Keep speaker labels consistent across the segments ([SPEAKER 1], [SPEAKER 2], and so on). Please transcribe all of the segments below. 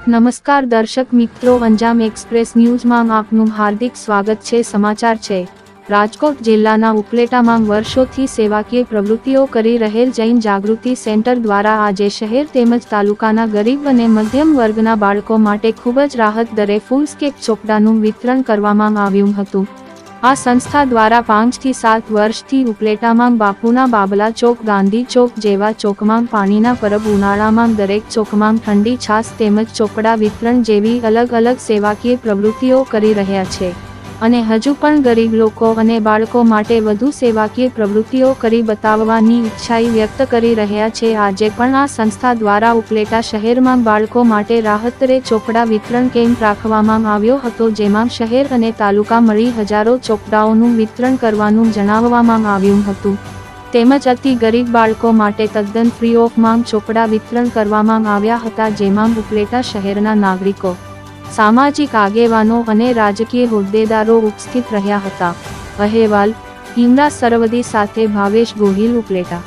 [SPEAKER 1] નમસ્કાર દર્શક મિત્રો, અંજામ એક્સપ્રેસ ન્યૂઝમાં આપનું હાર્દિક સ્વાગત છે। સમાચાર છે। રાજકોટ જિલ્લાના ઉપલેટામાં વર્ષોથી સેવાકીય પ્રવૃત્તિઓ કરી રહેલ જૈન જાગૃતિ સેન્ટર દ્વારા આજે શહેર તેમજ તાલુકાના ગરીબ અને મધ્યમ વર્ગના બાળકો માટે ખૂબ જ રાહત દરે ફૂલસ્કેપ ચોપડાનું વિતરણ કરવામાં આવ્યું હતું। આ સંસ્થા દ્વારા 5 થી 7 વર્ષથી ઉપલેટામાં બાપુના બાબલા ચોક, ગાંધી ચોક જેવા ચોકમાં પાણીના પરબ, ઉનાળામાં દરેક ચોકમાં ઠંડી છાશ તેમજ ચોપડા વિતરણ જેવી અલગ અલગ સેવાકીય પ્રવૃત્તિઓ કરી રહ્યા છે અને હજુ પણ ગરીબ લોકો અને બાળકો માટે વધુ સેવાકીય પ્રવૃત્તિઓ કરી બતાવવાની ઈચ્છા વ્યક્ત કરી રહ્યા છે। આજે પણ આ સંસ્થા દ્વારા ઉપલેટા શહેરમાં બાળકો માટે રાહત દરે ચોપડા વિતરણ કેમ્પ રાખવામાં આવ્યો હતો, જેમાં શહેર અને તાલુકા મળી હજારો ચોપડાઓનું વિતરણ કરવાનું જણાવવામાં આવ્યું હતું। તેમજ અતિ ગરીબ બાળકો માટે તદ્દન ફ્રી ઓફ માંગ ચોપડા વિતરણ કરવામાં આવ્યા હતા, જેમાં ઉપલેટા શહેરના નાગરિકો, સામાજિક આગેવાનો અને રાજકીય હોદ્દેદારો ઉપસ્થિત રહ્યા હતા। અહેવાલ ઈમરા સરવદી સાથે ભાવેશ ગોહિલ, ઉપલેટા।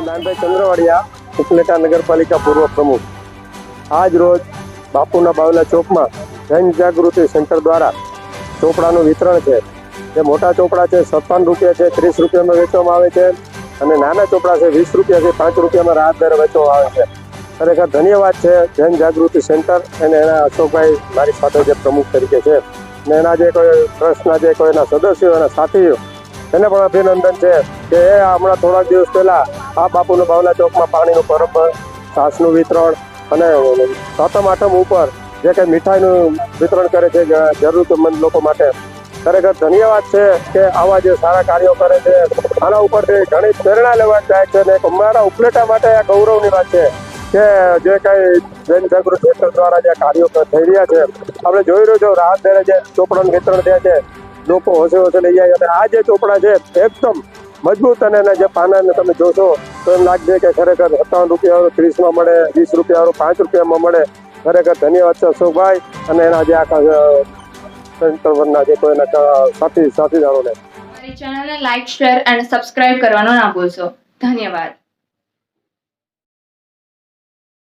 [SPEAKER 2] નાનભાઈ ચંદ્રવાડિયા, ઉપલેટા નગરપાલિકા પૂર્વ પ્રમુખ। આજ રોજ બાપુના બાવલા ચોકમાં જૈન જાગૃતિ સેન્ટર દ્વારા ચોપડાનું વિતરણ છે। જે મોટા ચોપડા છે 57 રૂપિયા છે, 30 રૂપિયામાં વેચવામાં આવે છે અને નાના ચોપડા છે 20 રૂપિયા છે, 5 રૂપિયામાં રાહત દરે વેચવામાં આવે છે। ખરેખર ધન્યવાદ છે જૈન જાગૃતિ સેન્ટર અને એના અશોકભાઈ મારી સાથે જે પ્રમુખ તરીકે છે અને એના જે કોઈ ટ્રસ્ટના જે કોઈ એના સદસ્યો અને સાથીઓ, એને પણ અભિનંદન છે કે એ હમણાં થોડાક દિવસ પહેલા આ બાપુના બાવલા ચોકમાં પાણીનું પરબ, છાશનું વિતરણ અને 7મ 8મ ઉપર જે કંઈ મીઠાઈનું વિતરણ કરે છે જરૂરતમંદ લોકો માટે। ખરેખર ધન્યવાદ છે કે આવા જે સારા કાર્યો કરે છે, આના ઉપરથી ઘણી પ્રેરણા લેવા જાય છે અને અમારા ઉપલેટા માટે આ ગૌરવની વાત છે કે જે કંઈ જૈન જાગૃતિ સેન્ટર દ્વારા જે કાર્યો થઈ રહ્યા છે, આપણે જોઈ રહ્યો છો રાહત દરે જે ચોપડાનું વિતરણ થયા છે, લોકો હોશે હોશે લઈ જાય અને આ જે ચોપડા છે એકદમ મજબૂત અને એના જે પાનાને તમે જોશો તો એમ લાગશે કે ખરેખર 57 રૂપિયા 30માં મળે, 20 રૂપિયા 5 રૂપિયામાં મળે। ખરેખર ધન્યવાદ છે અશોકભાઈ અને એના જે આખા સેન્ટરના જે કોઈ એના સાથીદારોને।
[SPEAKER 3] ચેનલને લાઈક, શેર અને સબસ્ક્રાઇબ કરવાનું ના ભૂલશો। ધન્યવાદ।